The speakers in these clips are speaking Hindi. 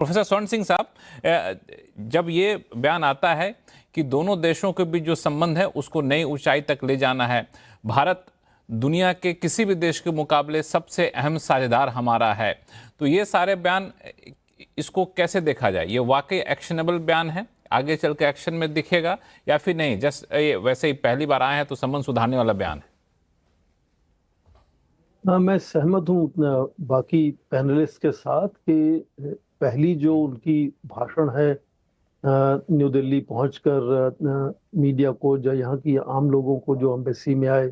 प्रोफेसर स्वर्ण सिंह साहब, जब ये बयान आता है कि दोनों देशों के बीच जो संबंध है उसको नई ऊंचाई तक ले जाना है, भारत दुनिया के किसी भी देश के मुकाबले सबसे अहम साझेदार हमारा है, तो ये सारे बयान, इसको कैसे देखा जाए? ये वाकई एक्शनेबल बयान है, आगे चल के एक्शन में दिखेगा या फिर नहीं, जस्ट वैसे ही पहली बार आए हैं तो संबंध सुधारने वाला बयान है? हाँ, मैं सहमत हूँ बाकी पैनलिस्ट के साथ कि पहली जो उनकी भाषण है न्यू दिल्ली पहुंचकर मीडिया को, जो यहाँ की आम लोगों को जो एम्बेसी में आए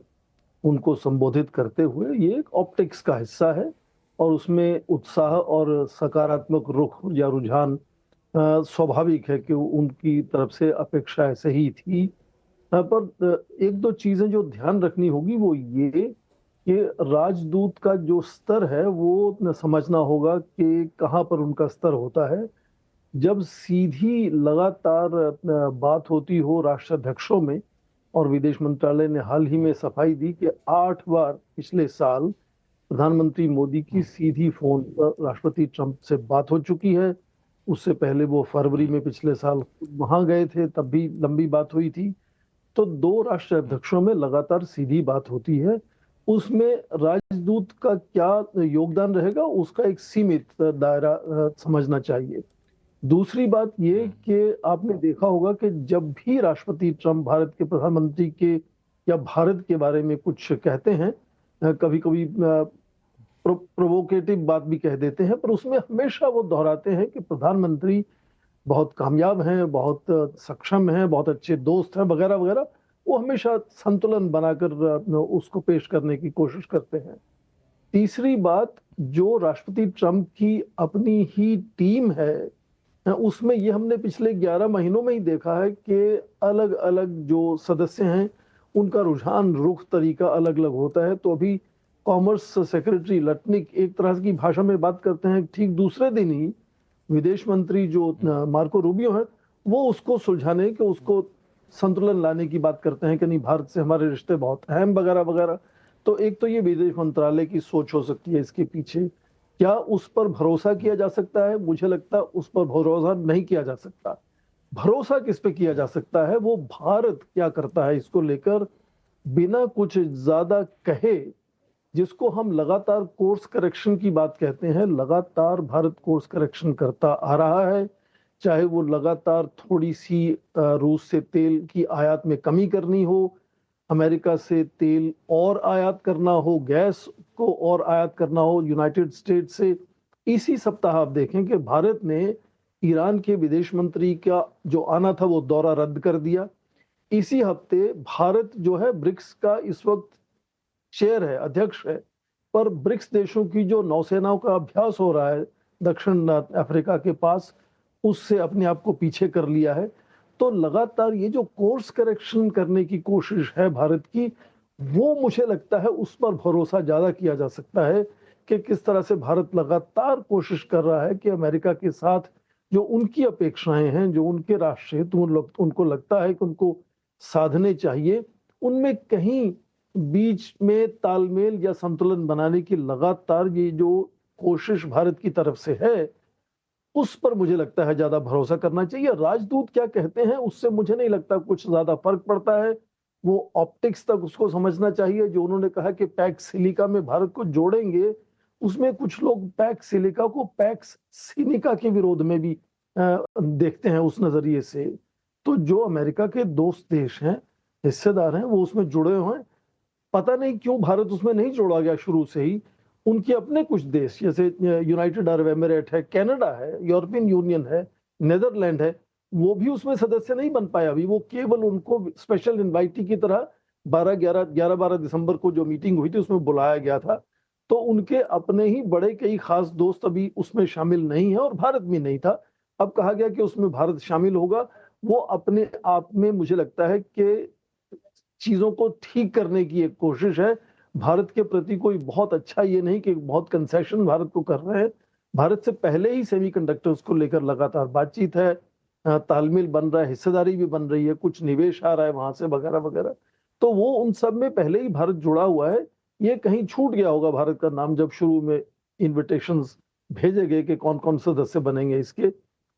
उनको संबोधित करते हुए, ये एक ऑप्टिक्स का हिस्सा है और उसमें उत्साह और सकारात्मक रुख या रुझान स्वाभाविक है कि उनकी तरफ से अपेक्षा ऐसे ही थी। पर एक दो चीजें जो ध्यान रखनी होगी वो ये कि राजदूत का जो स्तर है वो समझना होगा कि कहाँ पर उनका स्तर होता है। जब सीधी लगातार बात होती हो राष्ट्राध्यक्षों में, और विदेश मंत्रालय ने हाल ही में सफाई दी कि 8 बार पिछले साल प्रधानमंत्री मोदी की सीधी फोन पर राष्ट्रपति ट्रंप से बात हो चुकी है। उससे पहले वो फरवरी में पिछले साल वहां गए थे, तब भी लंबी बात हुई थी। तो दो राष्ट्राध्यक्षों में लगातार सीधी बात होती है। उसमें राजदूत का क्या योगदान रहेगा, उसका एक सीमित दायरा समझना चाहिए। दूसरी बात ये कि आपने देखा होगा कि जब भी राष्ट्रपति ट्रंप भारत के प्रधानमंत्री के या भारत के बारे में कुछ कहते हैं, कभी कभी प्रोवोकेटिव बात भी कह देते हैं, पर उसमें हमेशा वो दोहराते हैं कि प्रधानमंत्री बहुत कामयाब हैं, बहुत सक्षम हैं, बहुत अच्छे दोस्त हैं, वगैरह वगैरह। वो हमेशा संतुलन बनाकर उसको पेश करने की कोशिश करते हैं। तीसरी बात, जो राष्ट्रपति ट्रंप की अपनी ही टीम है, उसमें ये हमने पिछले 11 महीनों में ही देखा है कि अलग अलग जो सदस्य हैं उनका रुझान, रुख, तरीका अलग अलग होता है। तो अभी कॉमर्स सेक्रेटरी लटनिक एक तरह की भाषा में बात करते हैं, ठीक दूसरे दिन ही विदेश मंत्री जो मार्को रूबियो है वो उसको सुलझाने के, उसको संतुलन लाने की बात करते हैं कि नहीं, भारत से हमारे रिश्ते बहुत अहम, वगैरह वगैरह। तो एक तो ये विदेश मंत्रालय की सोच हो सकती है इसके पीछे। क्या उस पर भरोसा किया जा सकता है? मुझे लगता है उस पर भरोसा नहीं किया जा सकता। भरोसा किस पे किया जा सकता है, वो भारत क्या करता है इसको लेकर, बिना कुछ ज्यादा कहे, जिसको हम लगातार कोर्स करेक्शन की बात कहते हैं। लगातार भारत कोर्स करेक्शन करता आ रहा है, चाहे वो लगातार थोड़ी सी रूस से तेल की आयात में कमी करनी हो, अमेरिका से तेल और आयात करना हो, गैस को और आयात करना हो यूनाइटेड स्टेट से। इसी सप्ताह आप देखें कि भारत ने ईरान के विदेश मंत्री का जो आना था वो दौरा रद्द कर दिया। इसी हफ्ते भारत जो है ब्रिक्स का इस वक्त चेयर है, अध्यक्ष है, पर ब्रिक्स देशों की जो नौसेनाओं का अभ्यास हो रहा है दक्षिण अफ्रीका के पास, उससे अपने आप को पीछे कर लिया है। तो लगातार ये जो कोर्स करेक्शन करने की कोशिश है भारत की, वो मुझे लगता है उस पर भरोसा ज्यादा किया जा सकता है कि किस तरह से भारत लगातार कोशिश कर रहा है कि अमेरिका के साथ जो उनकी अपेक्षाएं हैं, जो उनके राष्ट्र हित उनको लगता है कि उनको साधने चाहिए, उनमें कहीं बीच में तालमेल या संतुलन बनाने की लगातार ये जो कोशिश भारत की तरफ से है, उस पर मुझे लगता है ज्यादा भरोसा करना चाहिए। राजदूत क्या कहते हैं उससे मुझे नहीं लगता कुछ ज्यादा फर्क पड़ता है। वो ऑप्टिक्स तक उसको समझना चाहिए। जो उन्होंने कहा कि पैक्स सिलिका में भारत को जोड़ेंगे, उसमें कुछ लोग पैक्स सिलिका को पैक्स सिनिका के विरोध में भी देखते हैं उस नजरिए से। तो जो अमेरिका के दोस्त देश हैं, हिस्सेदार हैं, वो उसमें जुड़े हुए हैं। पता नहीं क्यों भारत उसमें नहीं जोड़ा गया शुरू से ही। उनके अपने कुछ देश जैसे यूनाइटेड अरब एमिरेट है, कनाडा है, यूरोपियन यूनियन है, नेदरलैंड है, वो भी उसमें सदस्य नहीं बन पाया अभी। वो केवल उनको स्पेशल इनवाइटी की तरह 12 दिसंबर को जो मीटिंग हुई थी उसमें बुलाया गया था। तो उनके अपने ही बड़े कई खास दोस्त अभी उसमें शामिल नहीं है और भारत भी नहीं था। अब कहा गया कि उसमें भारत शामिल होगा। वो अपने आप में मुझे लगता है कि चीजों को ठीक करने की एक कोशिश है। भारत के प्रति कोई बहुत अच्छा ये नहीं कि बहुत कंसेशन भारत को कर रहे हैं। भारत से पहले ही सेमीकंडक्टर्स को लेकर लगातार बातचीत है, तालमेल बन रहा है, हिस्सेदारी भी बन रही है, कुछ निवेश आ रहा है वहां से, वगैरह वगैरह। तो वो उन सब में पहले ही भारत जुड़ा हुआ है। ये कहीं छूट गया होगा भारत का नाम जब शुरू में इन्विटेशंस भेजे गए कि कौन कौन सदस्य बनेंगे इसके।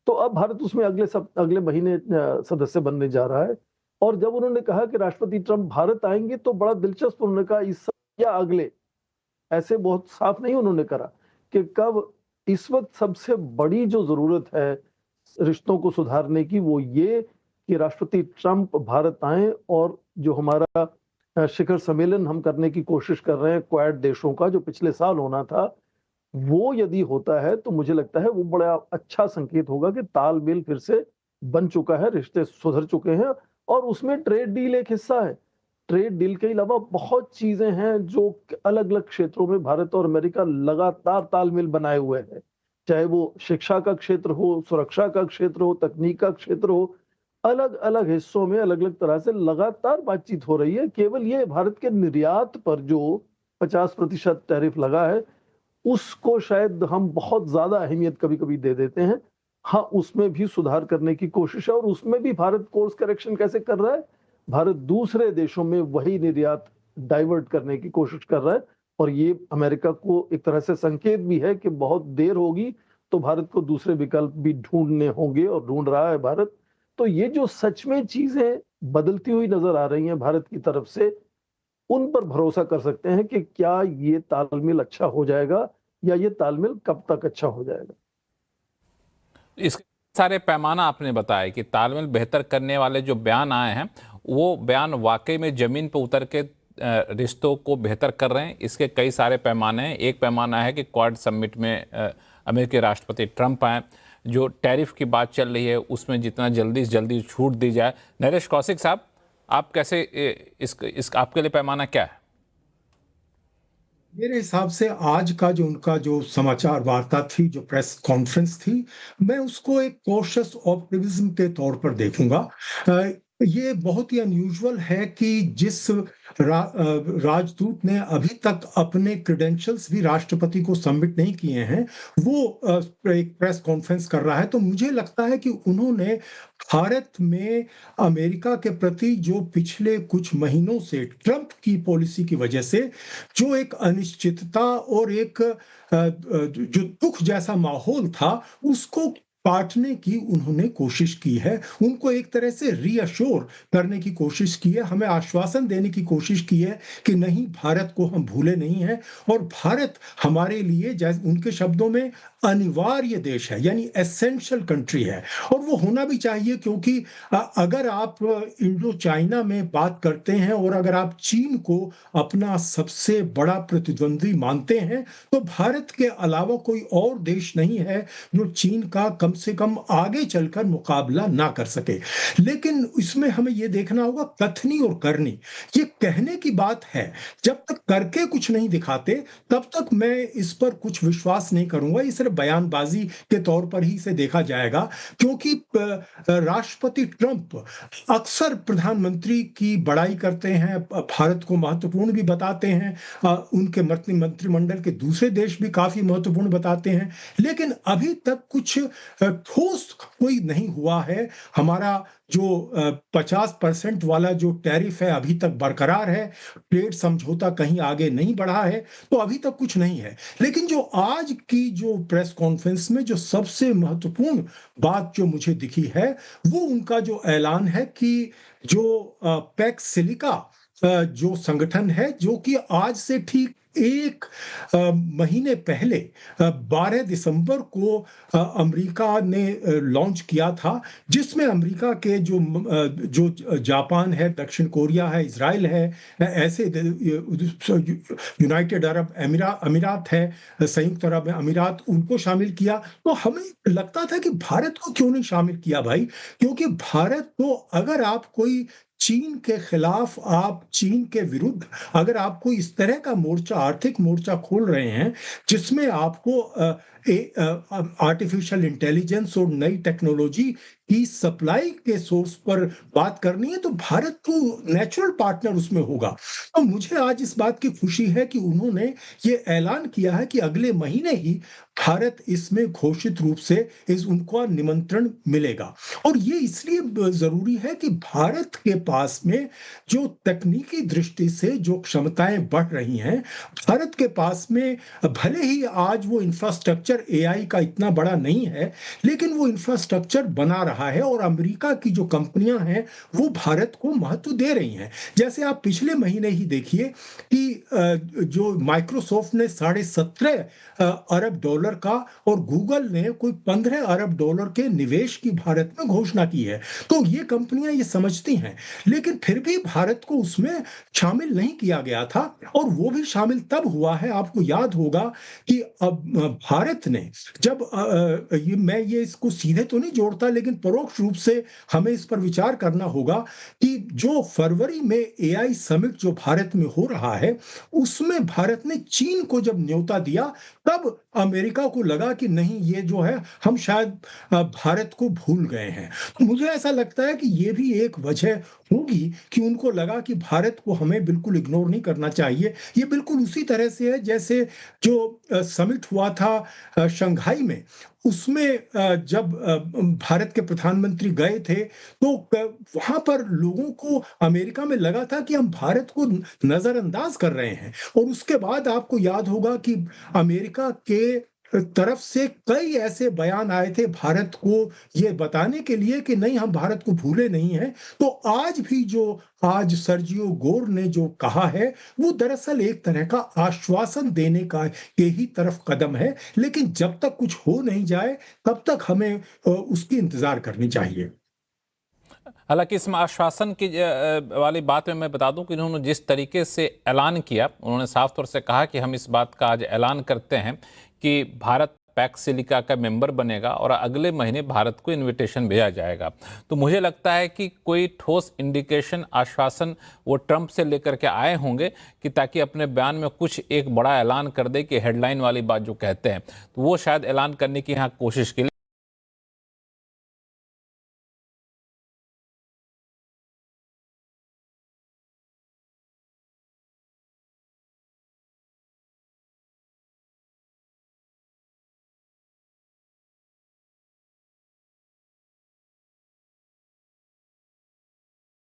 तो अब भारत उसमें अगले महीने सदस्य बनने जा रहा है। और जब उन्होंने कहा कि राष्ट्रपति ट्रंप भारत आएंगे तो बड़ा दिलचस्प, उन्होंने कहा इस साल या अगले, ऐसे बहुत साफ नहीं उन्होंने करा कि कब। इस वक्त सबसे बड़ी जो जरूरत है रिश्तों को सुधारने की वो ये कि राष्ट्रपति ट्रंप भारत आए, और जो हमारा शिखर सम्मेलन हम करने की कोशिश कर रहे हैं क्वाड देशों का, जो पिछले साल होना था, वो यदि होता है तो मुझे लगता है वो बड़ा अच्छा संकेत होगा कि तालमेल फिर से बन चुका है, रिश्ते सुधर चुके हैं। और उसमें ट्रेड डील एक हिस्सा है। ट्रेड डील के अलावा बहुत चीजें हैं जो अलग अलग क्षेत्रों में भारत और अमेरिका लगातार तालमेल बनाए हुए हैं, चाहे वो शिक्षा का क्षेत्र हो, सुरक्षा का क्षेत्र हो, तकनीक का क्षेत्र हो। अलग अलग हिस्सों में अलग अलग तरह से लगातार बातचीत हो रही है। केवल ये भारत के निर्यात पर जो 50% टैरिफ लगा है उसको शायद हम बहुत ज्यादा अहमियत कभी कभी दे देते हैं। हाँ, उसमें भी सुधार करने की कोशिश है, और उसमें भी भारत कोर्स करेक्शन कैसे कर रहा है, भारत दूसरे देशों में वही निर्यात डाइवर्ट करने की कोशिश कर रहा है। और ये अमेरिका को एक तरह से संकेत भी है कि बहुत देर होगी तो भारत को दूसरे विकल्प भी ढूंढने होंगे, और ढूंढ रहा है भारत। तो ये जो सच में चीजें बदलती हुई नजर आ रही हैं भारत की तरफ से, उन पर भरोसा कर सकते हैं कि क्या ये तालमेल अच्छा हो जाएगा, या ये तालमेल कब तक अच्छा हो जाएगा। इसके सारे पैमाना आपने बताया कि तालमेल बेहतर करने वाले जो बयान आए हैं वो बयान वाकई में जमीन पर उतर के रिश्तों को बेहतर कर रहे हैं। इसके कई सारे पैमाने हैं। एक पैमाना है कि क्वाड समिट में अमेरिकी राष्ट्रपति ट्रंप आए, जो टैरिफ की बात चल रही है उसमें जितना जल्दी से जल्दी छूट दी जाए। नरेश कौशिक साहब, आप कैसे इस आपके लिए पैमाना क्या है? मेरे हिसाब से आज का जो उनका जो समाचार वार्ता थी, जो प्रेस कॉन्फ्रेंस थी, मैं उसको एक कॉशियस ऑप्टिमिज्म के तौर पर देखूंगा। ये बहुत ही अनयूजुअल है कि जिस राजदूत ने अभी तक अपने क्रेडेंशियल्स भी राष्ट्रपति को सबमिट नहीं किए हैं, वो एक प्रेस कॉन्फ्रेंस कर रहा है। तो मुझे लगता है कि उन्होंने भारत में अमेरिका के प्रति जो पिछले कुछ महीनों से ट्रंप की पॉलिसी की वजह से जो एक अनिश्चितता और एक जो दुख जैसा माहौल था, उसको काटने की उन्होंने कोशिश की है। उनको एक तरह से रीअश्योर करने की कोशिश की है, हमें आश्वासन देने की कोशिश की है कि नहीं, भारत को हम भूले नहीं हैं, और भारत हमारे लिए, जैसे उनके शब्दों में, अनिवार्य देश है, यानी एसेंशियल कंट्री है। और वो होना भी चाहिए, क्योंकि अगर आप इंडो चाइना में बात करते हैं और अगर आप चीन को अपना सबसे बड़ा प्रतिद्वंदी मानते हैं, तो भारत के अलावा कोई और देश नहीं है जो चीन का कम से कम आगे चलकर मुकाबला ना कर सके। लेकिन इसमें हमें यह देखना होगा, कथनी और करनी, ये कहने की बात है, जब तक करके कुछ नहीं दिखाते तब तक मैं इस पर कुछ विश्वास नहीं करूंगा। ये सिर्फ बयानबाजी के तौर पर ही इसे देखा जाएगा, क्योंकि राष्ट्रपति ट्रंप अक्सर प्रधानमंत्री की बड़ाई करते हैं, भारत को महत्वपूर्ण भी बताते हैं, उनके मंत्रिमंडल के दूसरे देश भी काफी महत्वपूर्ण बताते हैं, लेकिन अभी तक कुछ ठोस कोई नहीं हुआ है। हमारा जो 50% वाला जो टैरिफ है अभी तक बरकरार है, ट्रेड समझौता कहीं आगे नहीं बढ़ा है, तो अभी तक कुछ नहीं है। लेकिन जो आज की जो प्रेस कॉन्फ्रेंस में जो सबसे महत्वपूर्ण बात जो मुझे दिखी है, वो उनका जो ऐलान है कि जो पैक्स सिलिका जो संगठन है, जो कि आज से ठीक एक महीने पहले 12 दिसंबर को अमेरिका ने लॉन्च किया था, जिसमें अमेरिका के जो जापान है, दक्षिण कोरिया है, इजराइल है, ऐसे यूनाइटेड अरब अमीरात है, संयुक्त अरब अमीरात, उनको शामिल किया। तो हमें लगता था कि भारत को क्यों नहीं शामिल किया भाई, क्योंकि भारत तो, अगर आप कोई चीन के खिलाफ, आप चीन के विरुद्ध अगर आप कोई इस तरह का मोर्चा, आर्थिक मोर्चा खोल रहे हैं जिसमें आपको आर्टिफिशियल इंटेलिजेंस और नई टेक्नोलॉजी की सप्लाई के सोर्स पर बात करनी है, तो भारत तो नेचुरल पार्टनर उसमें होगा। तो मुझे आज इस बात की खुशी है कि उन्होंने ये ऐलान किया है कि अगले महीने ही भारत इसमें घोषित रूप से उनको निमंत्रण मिलेगा। और ये इसलिए जरूरी है कि भारत के पास में जो तकनीकी दृष्टि से जो क्षमताएं बढ़ रही हैं, भारत के पास में भले ही आज वो इंफ्रास्ट्रक्चर इंफ्रास्ट्रक्चर एआई का इतना बड़ा नहीं है, लेकिन वो इंफ्रास्ट्रक्चर बना रहा है और अमेरिका की जो कंपनियां हैं वो भारत को महत्व दे रही हैं। जैसे आप पिछले महीने ही देखिए कि जो माइक्रोसॉफ्ट ने $17.5 अरब का और गूगल ने कोई $15 अरब के निवेश की भारत में घोषणा की है। तो ये कंपनियां ये समझती हैं, लेकिन फिर भी भारत को उसमें शामिल नहीं किया गया था और वो भी शामिल तब हुआ है। आपको याद होगा कि अब भारत ने जब मैं ये इसको सीधे तो नहीं जोड़ता, लेकिन परोक्ष रूप से हमें इस पर विचार करना होगा कि जो फरवरी में एआई समिट जो भारत में हो रहा है, उसमें भारत ने चीन को जब न्योता दिया, तब अमेरिका को लगा कि नहीं, ये जो है हम शायद भारत को भूल गए हैं। तो मुझे ऐसा लगता है कि ये भी एक वजह होगी कि उनको लगा कि भारत को हमें बिल्कुल इग्नोर नहीं करना चाहिए। ये बिल्कुल उसी तरह से है जैसे जो समिट हुआ था शंघाई में, उसमें जब भारत के प्रधानमंत्री गए थे, तो वहां पर लोगों को अमेरिका में लगा था कि हम भारत को नजरअंदाज कर रहे हैं। और उसके बाद आपको याद होगा कि अमेरिका के तरफ से कई ऐसे बयान आए थे भारत को ये बताने के लिए कि नहीं, हम भारत को भूले नहीं हैं। तो आज भी जो आज सर्जियो गोर ने जो कहा है, वो दरअसल एक तरह का आश्वासन देने का के ही तरफ कदम है, लेकिन जब तक कुछ हो नहीं जाए तब तक हमें उसकी इंतजार करनी चाहिए। हालांकि इस आश्वासन की वाली बात में मैं बता दूं कि उन्होंने जिस तरीके से ऐलान किया, उन्होंने साफ तौर से कहा कि हम इस बात का आज ऐलान करते हैं कि भारत पैक्स सिलिका का मेंबर बनेगा और अगले महीने भारत को इनविटेशन भेजा जाएगा। तो मुझे लगता है कि कोई ठोस इंडिकेशन, आश्वासन वो ट्रंप से लेकर के आए होंगे कि ताकि अपने बयान में कुछ एक बड़ा ऐलान कर दे कि हेडलाइन वाली बात जो कहते हैं, तो वो शायद ऐलान करने की यहाँ कोशिश की।